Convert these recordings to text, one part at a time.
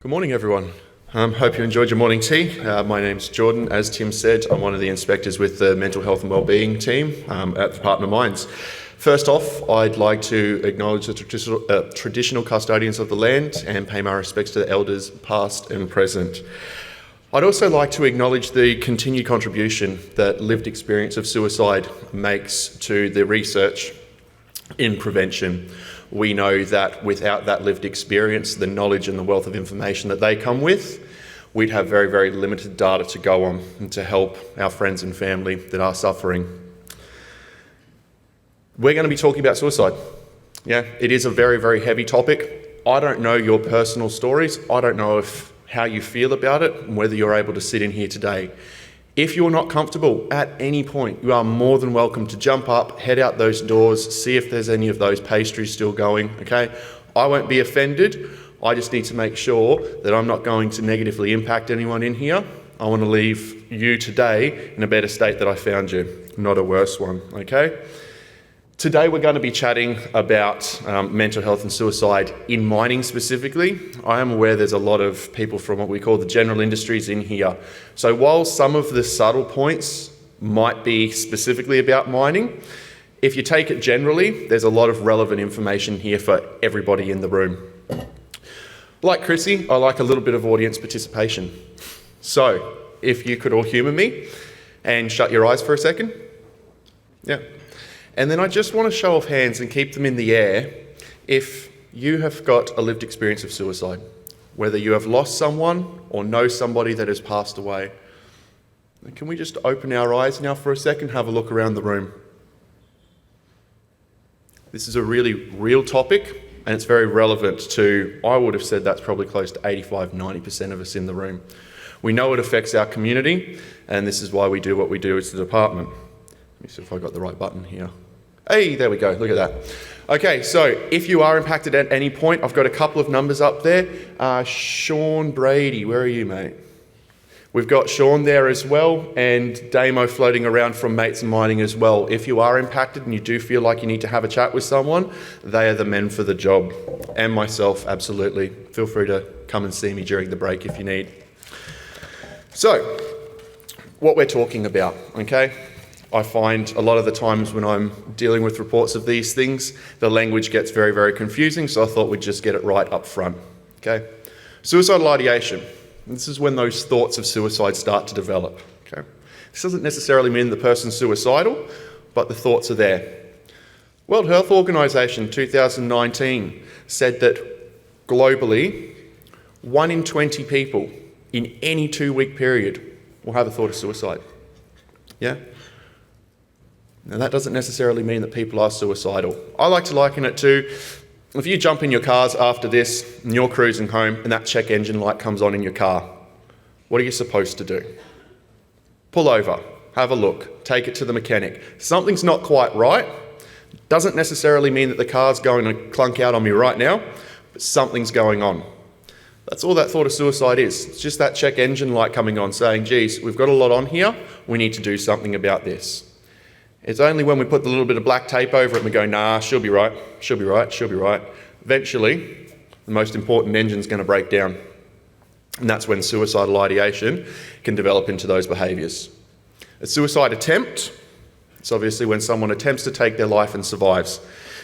Good morning, everyone. Hope you enjoyed your morning tea. My name's Jordan. As Tim said, I'm one of the inspectors with the Mental Health and Wellbeing team at the Department of Mines. First off, I'd like to acknowledge the traditional custodians of the land and pay my respects to the elders past and present. I'd also like to acknowledge the continued contribution that lived experience of suicide makes to the research in prevention. We know that without that lived experience, the knowledge and the wealth of information that they come with, we'd have very, very limited data to go on and to help our friends and family that are suffering. We're going to be talking about suicide. Yeah, it is a very, very heavy topic. I don't know your personal stories. I don't know how you feel about it and whether you're able to sit in here today. If you're not comfortable at any point, you are more than welcome to jump up, head out those doors, see if there's any of those pastries still going, okay? I won't be offended. I just need to make sure that I'm not going to negatively impact anyone in here. I want to leave you today in a better state that I found you, not a worse one, okay? Today we're going to be chatting about mental health and suicide in mining specifically. I am aware there's a lot of people from what we call the general industries in here. So while some of the subtle points might be specifically about mining, if you take it generally, there's a lot of relevant information here for everybody in the room. Like Chrissy, I like a little bit of audience participation. So if you could all humour me and shut your eyes for a second. Yeah. And then I just want to show off hands and keep them in the air if you have got a lived experience of suicide, whether you have lost someone or know somebody that has passed away. And can we just open our eyes now for a second, have a look around the room? This is a really real topic and it's very relevant to, I would have said that's probably close to 85-90% of us in the room. We know it affects our community and this is why we do what we do as the department. Let me see if I got the right button here. Hey, there we go, look at that. Okay, so if you are impacted at any point, I've got a couple of numbers up there. Sean Brady, where are you, mate? We've got Sean there as well, and Damo floating around from Mates and Mining as well. If you are impacted and you do feel like you need to have a chat with someone, they are the men for the job. And myself, absolutely. Feel free to come and see me during the break if you need. So, what we're talking about, okay? I find a lot of the times when I'm dealing with reports of these things, the language gets very, very confusing, so I thought we'd just get it right up front, okay? Suicidal ideation. This is when those thoughts of suicide start to develop, okay? This doesn't necessarily mean the person's suicidal, but the thoughts are there. World Health Organization 2019 said that globally, 1 in 20 people in any 2-week period will have a thought of suicide, yeah? Now that doesn't necessarily mean that people are suicidal. I like to liken it to, if you jump in your cars after this and you're cruising home and that check engine light comes on in your car, what are you supposed to do? Pull over, have a look, take it to the mechanic. Something's not quite right. Doesn't necessarily mean that the car's going to clunk out on me right now, but something's going on. That's all that thought of suicide is. It's just that check engine light coming on saying, geez, we've got a lot on here, we need to do something about this. It's only when we put the little bit of black tape over it and we go, nah, she'll be right, she'll be right, she'll be right. Eventually, the most important engine's going to break down. And that's when suicidal ideation can develop into those behaviours. A suicide attempt, it's obviously when someone attempts to take their life and survives.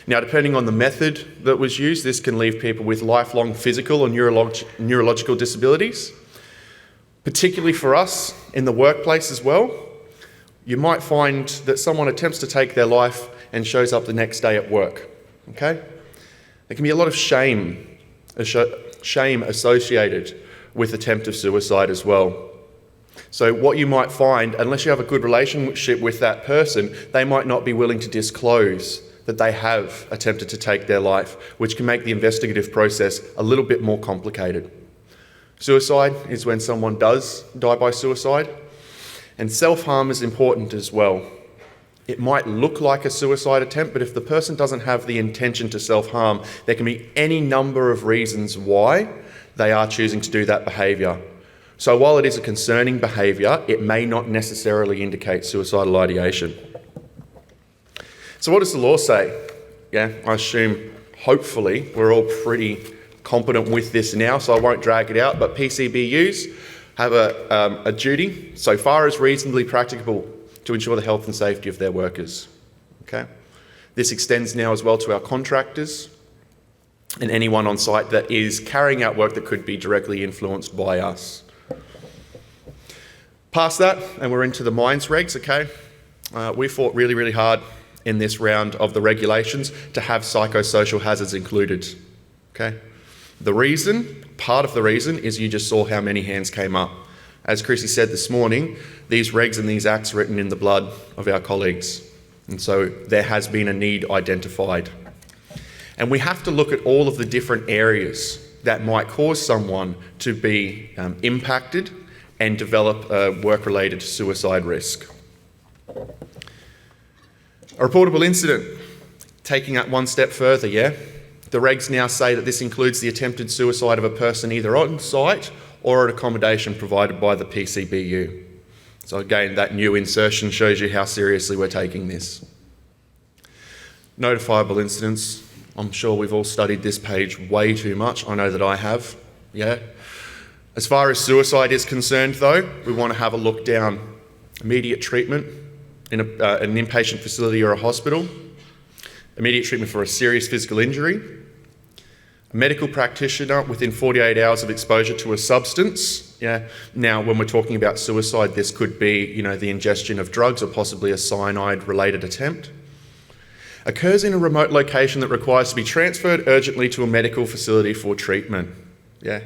Now, depending on the method that was used, this can leave people with lifelong physical and neurological disabilities. Particularly for us in the workplace as well. You might find that someone attempts to take their life and shows up the next day at work, okay? There can be a lot of shame associated with attempt of suicide as well. So what you might find, unless you have a good relationship with that person, they might not be willing to disclose that they have attempted to take their life, which can make the investigative process a little bit more complicated. Suicide is when someone does die by suicide. And self-harm is important as well. It might look like a suicide attempt, but if the person doesn't have the intention to self-harm, there can be any number of reasons why they are choosing to do that behaviour. So while it is a concerning behaviour, it may not necessarily indicate suicidal ideation. So what does the law say? Yeah, I assume, hopefully, we're all pretty competent with this now, so I won't drag it out, but PCBUs have a duty, so far as reasonably practicable, to ensure the health and safety of their workers. Okay? This extends now as well to our contractors and anyone on site that is carrying out work that could be directly influenced by us. Past that, and we're into the mines regs, okay? We fought really, really hard in this round of the regulations to have psychosocial hazards included, okay? Part of the reason is you just saw how many hands came up. As Chrissy said this morning, these regs and these acts are written in the blood of our colleagues. And so there has been a need identified. And we have to look at all of the different areas that might cause someone to be impacted and develop a work-related suicide risk. A reportable incident, taking that one step further, yeah? The regs now say that this includes the attempted suicide of a person either on site or at accommodation provided by the PCBU. So again, that new insertion shows you how seriously we're taking this. Notifiable incidents. I'm sure we've all studied this page way too much. I know that I have, yeah. As far as suicide is concerned though, we want to have a look down immediate treatment in an inpatient facility or a hospital, immediate treatment for a serious physical injury, a medical practitioner within 48 hours of exposure to a substance. Yeah. Now, when we're talking about suicide, this could be, the ingestion of drugs or possibly a cyanide-related attempt. Occurs in a remote location that requires to be transferred urgently to a medical facility for treatment. Yeah.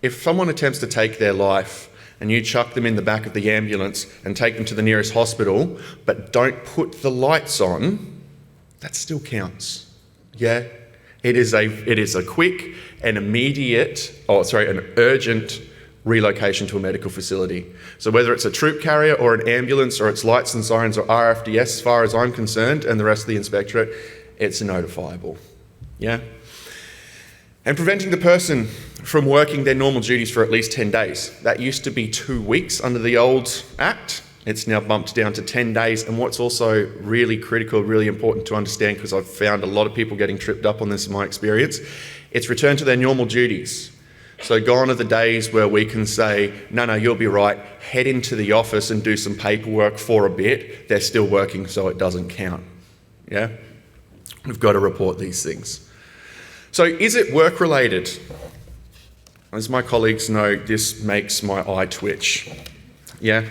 If someone attempts to take their life and you chuck them in the back of the ambulance and take them to the nearest hospital, but don't put the lights on, that still counts. Yeah. It is a quick and an urgent relocation to a medical facility. So whether it's a troop carrier or an ambulance or it's lights and sirens or RFDS, as far as I'm concerned, and the rest of the inspectorate, it's notifiable. Yeah? And preventing the person from working their normal duties for at least 10 days. That used to be 2 weeks under the old Act. It's now bumped down to 10 days. And what's also really critical, really important to understand, because I've found a lot of people getting tripped up on this in my experience, it's return to their normal duties. So gone are the days where we can say, no, you'll be right, head into the office and do some paperwork for a bit. They're still working, so it doesn't count. Yeah? We've got to report these things. So is it work-related? As my colleagues know, this makes my eye twitch. Yeah?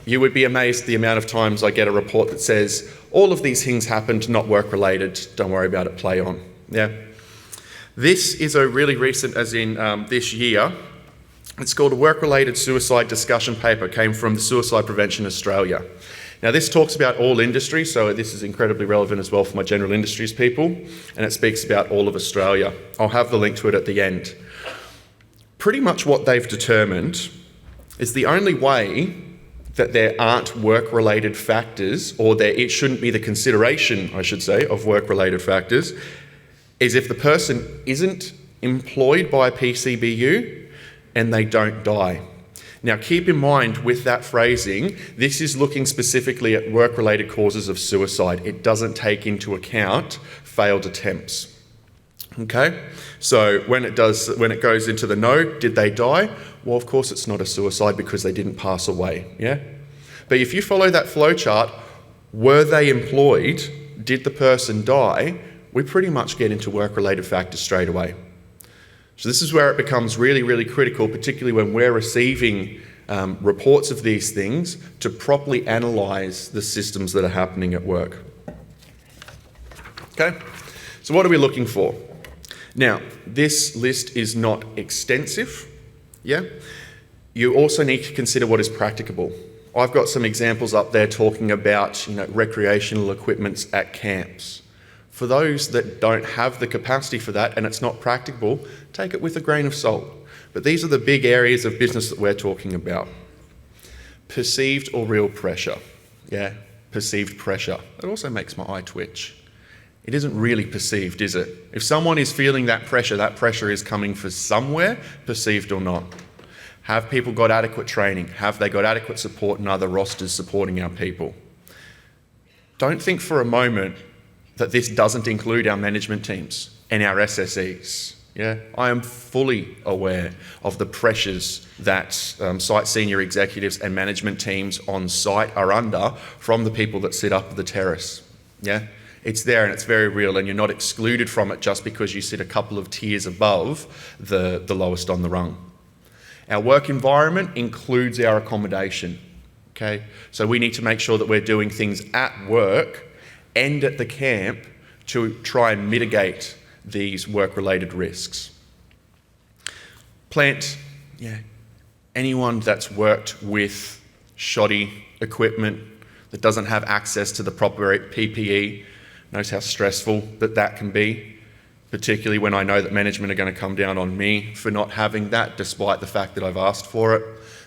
You would be amazed the amount of times I get a report that says, all of these things happened, not work-related, don't worry about it, play on. Yeah. This is a really recent, as in this year. It's called a Work-Related Suicide Discussion Paper, came from the Suicide Prevention Australia. Now this talks about all industries, so this is incredibly relevant as well for my general industries people, and it speaks about all of Australia. I'll have the link to it at the end. Pretty much what they've determined is the only way that there aren't work-related factors, or it shouldn't be the consideration, I should say, of work-related factors, is if the person isn't employed by a PCBU and they don't die. Now keep in mind with that phrasing, this is looking specifically at work-related causes of suicide. It doesn't take into account failed attempts. Okay? So when it goes into the no, did they die? Well, of course it's not a suicide because they didn't pass away, yeah? But if you follow that flow chart, were they employed? Did the person die? We pretty much get into work-related factors straight away. So this is where it becomes really, really critical, particularly when we're receiving reports of these things, to properly analyse the systems that are happening at work. Okay? So what are we looking for? Now, this list is not extensive, yeah? You also need to consider what is practicable. I've got some examples up there talking about, recreational equipments at camps. For those that don't have the capacity for that and it's not practicable, take it with a grain of salt. But these are the big areas of business that we're talking about. Perceived or real pressure. Yeah, perceived pressure. It also makes my eye twitch. It isn't really perceived, is it? If someone is feeling that pressure is coming from somewhere, perceived or not. Have people got adequate training? Have they got adequate support and other rosters supporting our people? Don't think for a moment that this doesn't include our management teams and our SSEs. Yeah, I am fully aware of the pressures that site senior executives and management teams on site are under from the people that sit up the terrace. Yeah, it's there and it's very real, and you're not excluded from it just because you sit a couple of tiers above the lowest on the rung. Our work environment includes our accommodation. Okay, so we need to make sure that we're doing things at work and at the camp to try and mitigate these work-related risks. Plant, anyone that's worked with shoddy equipment that doesn't have access to the proper PPE knows how stressful that can be, particularly when I know that management are going to come down on me for not having that, despite the fact that I've asked for it.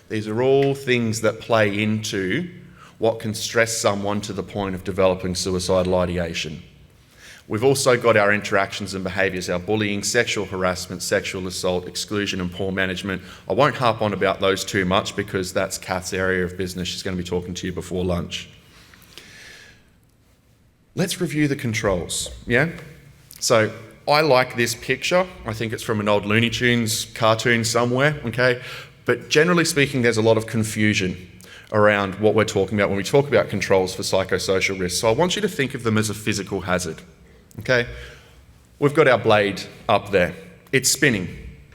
These are all things that play into what can stress someone to the point of developing suicidal ideation. We've also got our interactions and behaviours, our bullying, sexual harassment, sexual assault, exclusion and poor management. I won't harp on about those too much because that's Kath's area of business. She's going to be talking to you before lunch. Let's review the controls, yeah? So I like this picture. I think it's from an old Looney Tunes cartoon somewhere, okay? But generally speaking, there's a lot of confusion around what we're talking about when we talk about controls for psychosocial risks. So I want you to think of them as a physical hazard. Okay, we've got our blade up there. It's spinning.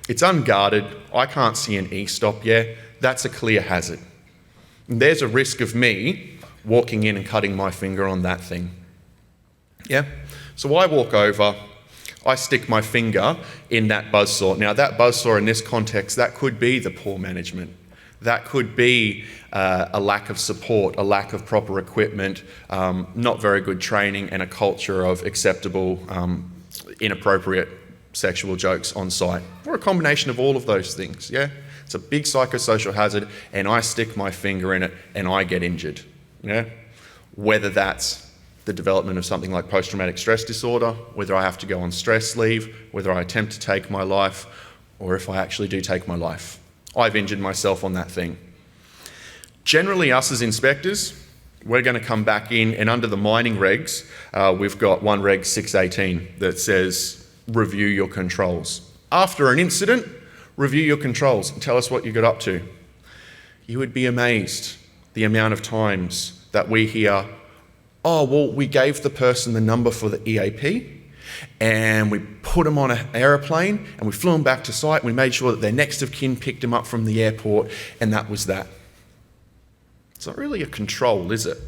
It's unguarded. I can't see an e-stop yet. That's a clear hazard. And there's a risk of me walking in and cutting my finger on that thing. Yeah? So I walk over, I stick my finger in that buzzsaw. Now that buzzsaw in this context, that could be the poor management. That could be a lack of support, a lack of proper equipment, not very good training, and a culture of acceptable, inappropriate sexual jokes on site. Or a combination of all of those things, yeah? It's a big psychosocial hazard, and I stick my finger in it, and I get injured, yeah? Whether that's the development of something like post-traumatic stress disorder, whether I have to go on stress leave, whether I attempt to take my life, or if I actually do take my life. I've injured myself on that thing. Generally, us as inspectors, we're going to come back in, and under the mining regs, we've got one reg 618 that says review your controls. After an incident, review your controls and tell us what you got up to. You would be amazed the amount of times that we hear, oh, well, we gave the person the number for the EAP, and we put them on an aeroplane and we flew them back to site, and we made sure that their next of kin picked them up from the airport, and that was that. It's not really a control, is it?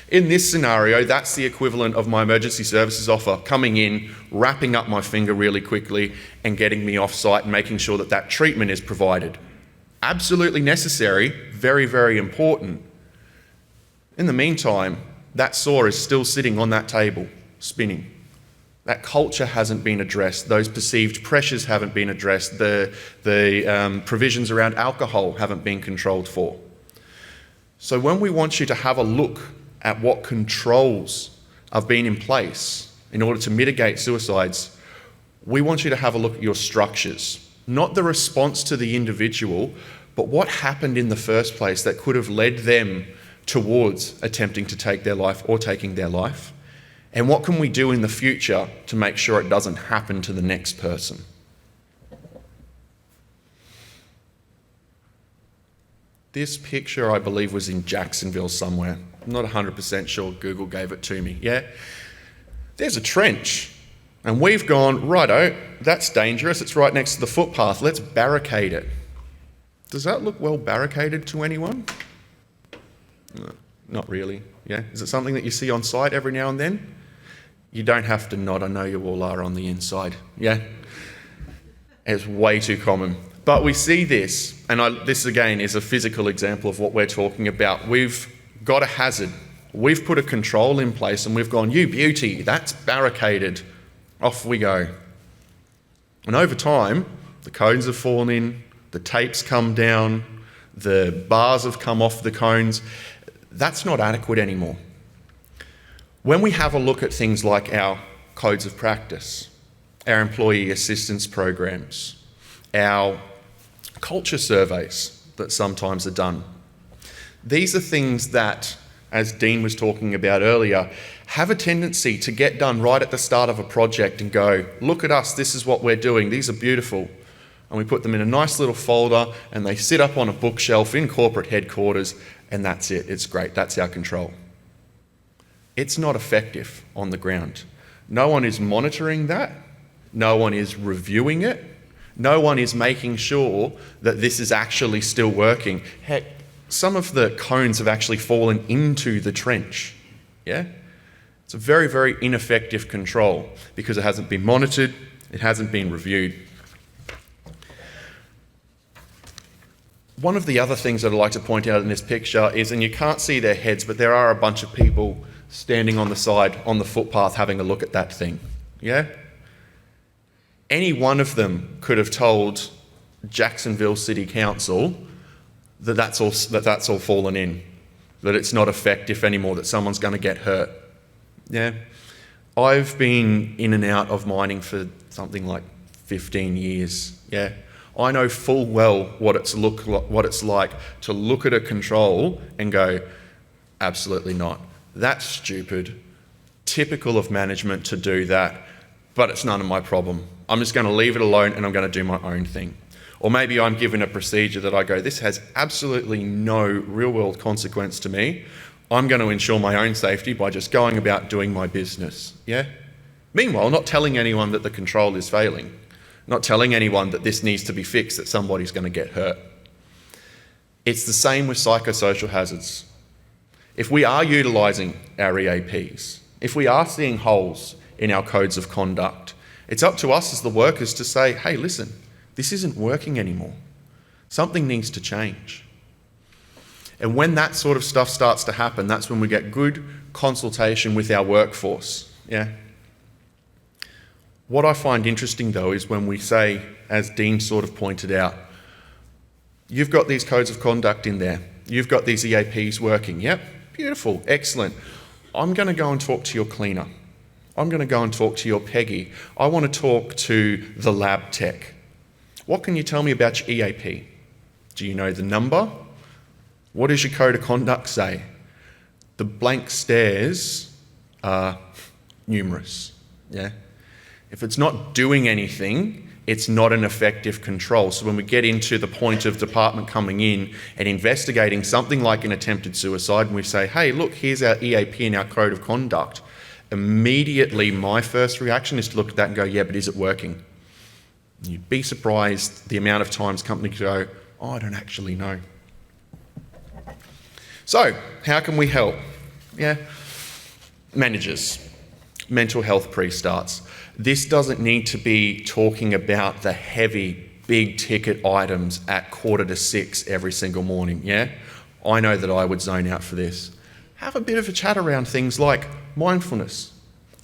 In this scenario, that's the equivalent of my emergency services offer coming in, wrapping up my finger really quickly and getting me off site and making sure that that treatment is provided. Absolutely necessary, very, very important. In the meantime, that saw is still sitting on that table, spinning. That culture hasn't been addressed. Those perceived pressures haven't been addressed. The provisions around alcohol haven't been controlled for. So when we want you to have a look at what controls have been in place in order to mitigate suicides, we want you to have a look at your structures, not the response to the individual, but what happened in the first place that could have led them towards attempting to take their life or taking their life. And what can we do in the future to make sure it doesn't happen to the next person? This picture, I believe, was in Jacksonville somewhere. I'm not 100% sure. Google gave it to me. Yeah? There's a trench. And we've gone, righto, that's dangerous. It's right next to the footpath. Let's barricade it. Does that look well barricaded to anyone? No, not really. Yeah? Is it something that you see on site every now and then? You don't have to nod. I know you all are on the inside. Yeah? It's way too common. But we see this, and this again is a physical example of what we're talking about. We've got a hazard. We've put a control in place and we've gone, you beauty, that's barricaded. Off we go. And over time, the cones have fallen in, the tapes come down, the bars have come off the cones. That's not adequate anymore. When we have a look at things like our codes of practice, our employee assistance programs, our culture surveys that sometimes are done, these are things that, as Dean was talking about earlier, have a tendency to get done right at the start of a project and go, look at us, this is what we're doing, these are beautiful. And we put them in a nice little folder and they sit up on a bookshelf in corporate headquarters, and that's it, it's great, that's our control. It's not effective on the ground. No one is monitoring that, no one is reviewing it, no one is making sure that this is actually still working. Heck, some of the cones have actually fallen into the trench, yeah? It's a very, very ineffective control because it hasn't been monitored, it hasn't been reviewed. One of the other things that I'd like to point out in this picture is, and you can't see their heads, but there are a bunch of people standing on the side, on the footpath, having a look at that thing, yeah? Any one of them could have told Jacksonville City Council that that's all fallen in, that it's not effective anymore, that someone's going to get hurt, yeah? I've been in and out of mining for something like 15 years, yeah? I know full well what it's like to look at a control and go, absolutely not. That's stupid. Typical of management to do that, but it's none of my problem. I'm just going to leave it alone and I'm going to do my own thing. Or maybe I'm given a procedure that I go, this has absolutely no real-world consequence to me. I'm going to ensure my own safety by just going about doing my business, yeah? Meanwhile, not telling anyone that the control is failing. Not telling anyone that this needs to be fixed, that somebody's going to get hurt. It's the same with psychosocial hazards. If we are utilising our EAPs, if we are seeing holes in our codes of conduct, it's up to us as the workers to say, hey, listen, this isn't working anymore. Something needs to change. And when that sort of stuff starts to happen, that's when we get good consultation with our workforce, yeah? What I find interesting though is when we say, as Dean sort of pointed out, you've got these codes of conduct in there, you've got these EAPs working, yep, beautiful, excellent. I'm going to go and talk to your cleaner. I'm going to go and talk to your Peggy. I want to talk to the lab tech. What can you tell me about your EAP? Do you know the number? What does your code of conduct say? The blank stares are numerous, yeah? If it's not doing anything, it's not an effective control. So when we get into the point of department coming in and investigating something like an attempted suicide, and we say, hey, look, here's our EAP and our code of conduct, immediately my first reaction is to look at that and go, yeah, but is it working? And you'd be surprised the amount of times companies go, oh, I don't actually know. So how can we help? Yeah, managers, mental health pre-starts. This doesn't need to be talking about the heavy, big ticket items at 5:45 every single morning, yeah? I know that I would zone out for this. Have a bit of a chat around things like mindfulness.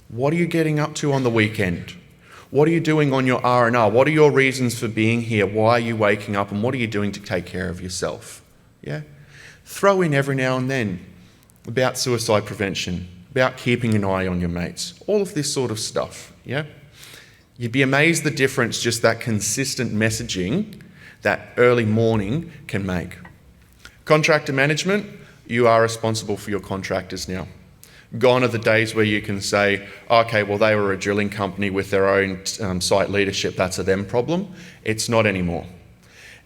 What are you getting up to on the weekend? What are you doing on your R&R? What are your reasons for being here? Why are you waking up? And what are you doing to take care of yourself? Yeah? Throw in every now and then about suicide prevention, about keeping an eye on your mates, all of this sort of stuff, yeah? You'd be amazed the difference just that consistent messaging that early morning can make. Contractor management, you are responsible for your contractors now. Gone are the days where you can say, okay, well, they were a drilling company with their own site leadership, that's a them problem. It's not anymore.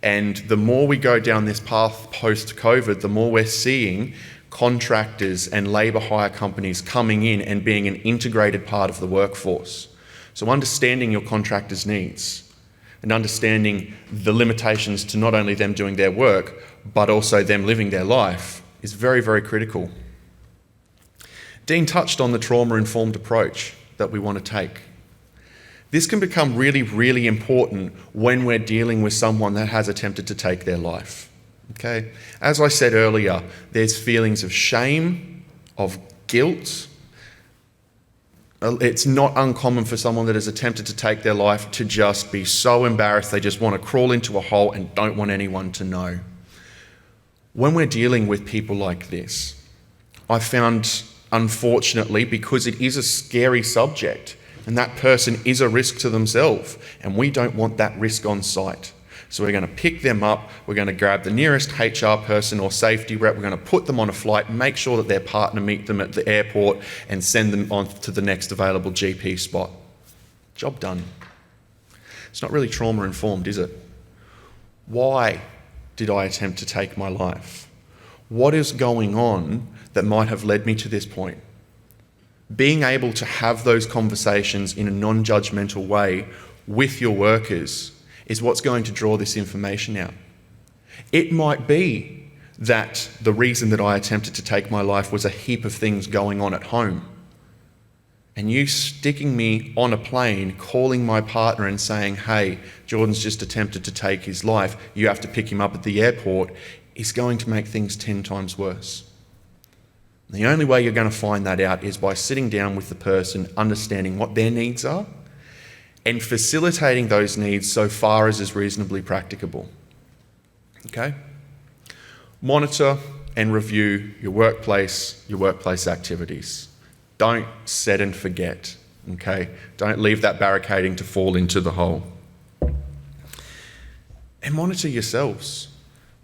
And the more we go down this path post-COVID, the more we're seeing contractors and labour hire companies coming in and being an integrated part of the workforce. So understanding your contractors' needs and understanding the limitations to not only them doing their work, but also them living their life is very, very critical. Dean touched on the trauma-informed approach that we want to take. This can become really, really important when we're dealing with someone that has attempted to take their life. Okay? As I said earlier, there's feelings of shame, of guilt. It's not uncommon for someone that has attempted to take their life to just be so embarrassed they just want to crawl into a hole and don't want anyone to know. When we're dealing with people like this, I found, unfortunately, because it is a scary subject and that person is a risk to themselves and we don't want that risk on site. So we're going to pick them up, we're going to grab the nearest HR person or safety rep, we're going to put them on a flight, make sure that their partner meet them at the airport and send them on to the next available GP spot. Job done. It's not really trauma-informed, is it? Why did I attempt to take my life? What is going on that might have led me to this point? Being able to have those conversations in a non-judgmental way with your workers is what's going to draw this information out. It might be that the reason that I attempted to take my life was a heap of things going on at home. And you sticking me on a plane, calling my partner and saying, hey, Jordan's just attempted to take his life, you have to pick him up at the airport, is going to make things 10 times worse. The only way you're going to find that out is by sitting down with the person, understanding what their needs are, and facilitating those needs so far as is reasonably practicable. Okay? Monitor and review your workplace activities. Don't set and forget, okay? Don't leave that barricading to fall into the hole. And monitor yourselves.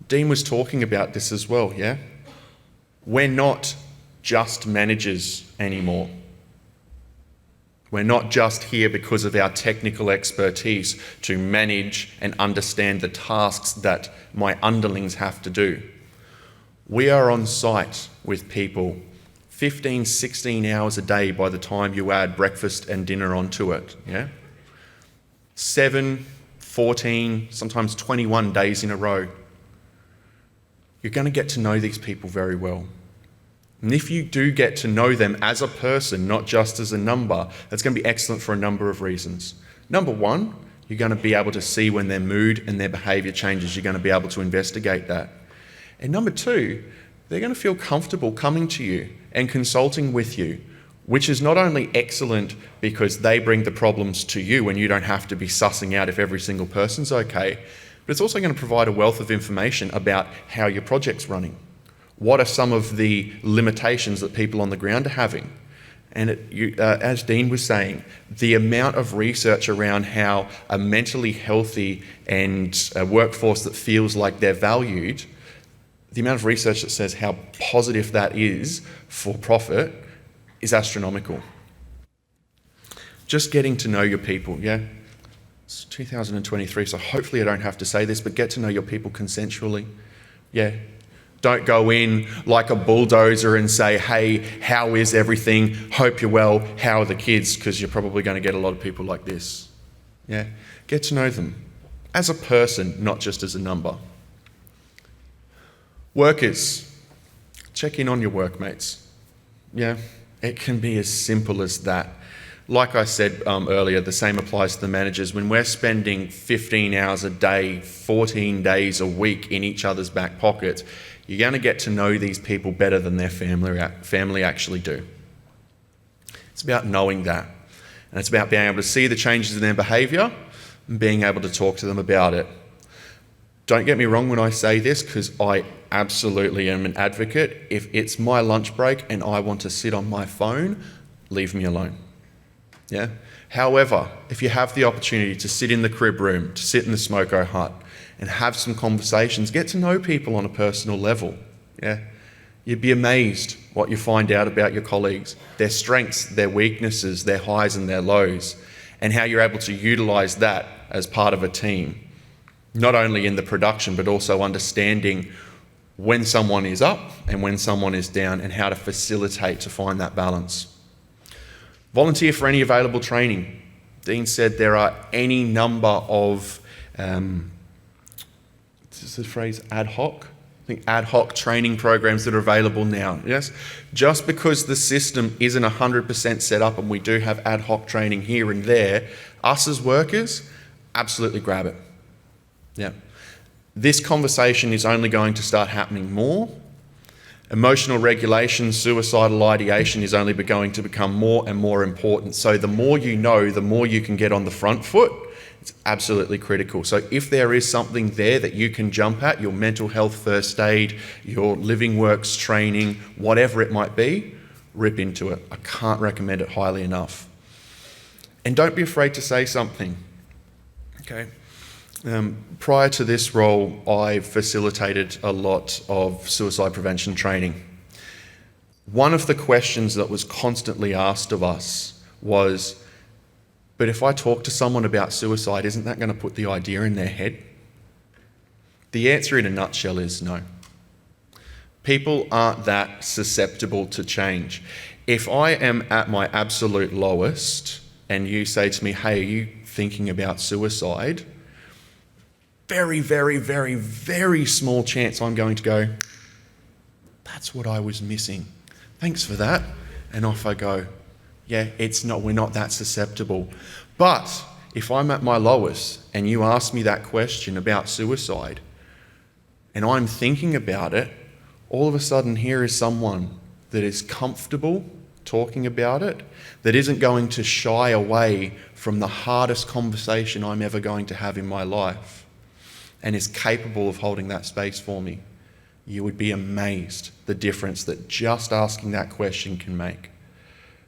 Dean was talking about this as well, yeah? We're not just managers anymore. We're not just here because of our technical expertise to manage and understand the tasks that my underlings have to do. We are on site with people 15, 16 hours a day by the time you add breakfast and dinner onto it, yeah? 7, 14, sometimes 21 days in a row. You're going to get to know these people very well. And if you do get to know them as a person, not just as a number, that's going to be excellent for a number of reasons. Number one, you're going to be able to see when their mood and their behaviour changes. You're going to be able to investigate that. And number two, they're going to feel comfortable coming to you and consulting with you, which is not only excellent because they bring the problems to you and you don't have to be sussing out if every single person's okay, but it's also going to provide a wealth of information about how your project's running. What are some of the limitations that people on the ground are having? And as Dean was saying, the amount of research around how a mentally healthy and a workforce that feels like they're valued, the amount of research that says how positive that is for profit is astronomical. Just getting to know your people, yeah? It's 2023, so hopefully I don't have to say this, but get to know your people consensually, yeah? Don't go in like a bulldozer and say, hey, how is everything? Hope you're well. How are the kids? Because you're probably going to get a lot of people like this. Yeah? Get to know them as a person, not just as a number. Workers, check in on your workmates. Yeah? It can be as simple as that. Like I said earlier, the same applies to the managers. When we're spending 15 hours a day, 14 days a week in each other's back pockets, you're going to get to know these people better than their family actually do. It's about knowing that. And it's about being able to see the changes in their behaviour and being able to talk to them about it. Don't get me wrong when I say this, because I absolutely am an advocate. If it's my lunch break and I want to sit on my phone, leave me alone. Yeah? However, if you have the opportunity to sit in the crib room, to sit in the smoko hut, and have some conversations, get to know people on a personal level. Yeah, you'd be amazed what you find out about your colleagues, their strengths, their weaknesses, their highs and their lows, and how you're able to utilise that as part of a team. Not only in the production, but also understanding when someone is up and when someone is down and how to facilitate to find that balance. Volunteer for any available training. Dean said there are any number of is the phrase ad hoc? I think ad hoc training programs that are available now, yes? Just because the system isn't 100% set up and we do have ad hoc training here and there, us as workers, absolutely grab it. Yeah. This conversation is only going to start happening more. Emotional regulation, suicidal ideation is only going to become more and more important. So the more you know, the more you can get on the front foot. It's absolutely critical. So if there is something there that you can jump at, your mental health first aid, your living works training, whatever it might be, rip into it. I can't recommend it highly enough. And don't be afraid to say something. Okay. Prior to this role, I facilitated a lot of suicide prevention training. One of the questions that was constantly asked of us was, but if I talk to someone about suicide, isn't that going to put the idea in their head? The answer in a nutshell is no. People aren't that susceptible to change. If I am at my absolute lowest and you say to me, hey, are you thinking about suicide? Very, very, very, very small chance I'm going to go, that's what I was missing. Thanks for that. And off I go. Yeah, we're not that susceptible. But if I'm at my lowest and you ask me that question about suicide and I'm thinking about it, all of a sudden here is someone that is comfortable talking about it, that isn't going to shy away from the hardest conversation I'm ever going to have in my life, and is capable of holding that space for me. You would be amazed the difference that just asking that question can make.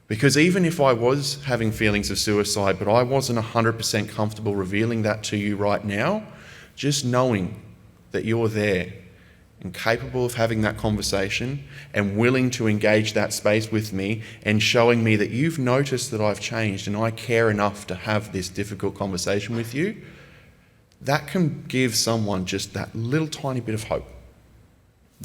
Because even if I was having feelings of suicide, but I wasn't 100% comfortable revealing that to you right now, just knowing that you're there and capable of having that conversation and willing to engage that space with me and showing me that you've noticed that I've changed and I care enough to have this difficult conversation with you, that can give someone just that little tiny bit of hope.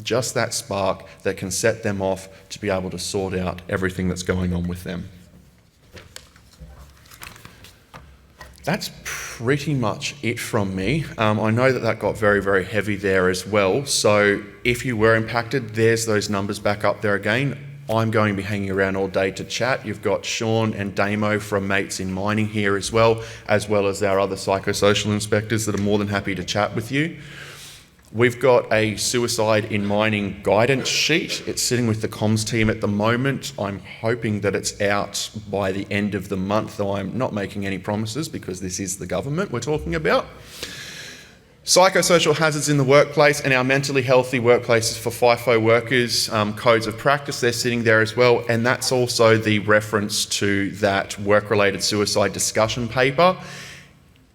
Just that spark that can set them off to be able to sort out everything that's going on with them. That's pretty much it from me. I know that got very, very heavy there as well. So if you were impacted, there's those numbers back up there again. I'm going to be hanging around all day to chat. You've got Sean and Damo from Mates in Mining here as well as our other psychosocial inspectors that are more than happy to chat with you. We've got a suicide in mining guidance sheet. It's sitting with the comms team at the moment. I'm hoping that it's out by the end of the month, though I'm not making any promises because this is the government we're talking about. Psychosocial hazards in the workplace and our mentally healthy workplaces for FIFO workers, codes of practice, they're sitting there as well. And that's also the reference to that work-related suicide discussion paper.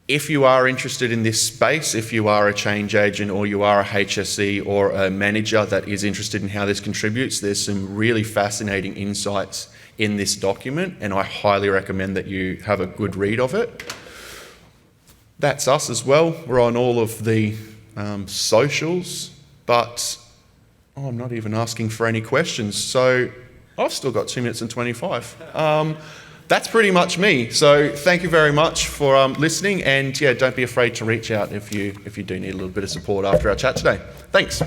If you are interested in this space, if you are a change agent or you are a HSE or a manager that is interested in how this contributes, there's some really fascinating insights in this document, and I highly recommend that you have a good read of it. That's us as well. We're on all of the socials, but I'm not even asking for any questions, so I've still got 2 minutes and 25. That's pretty much me. So thank you very much for listening, and yeah, don't be afraid to reach out if you do need a little bit of support after our chat today. Thanks.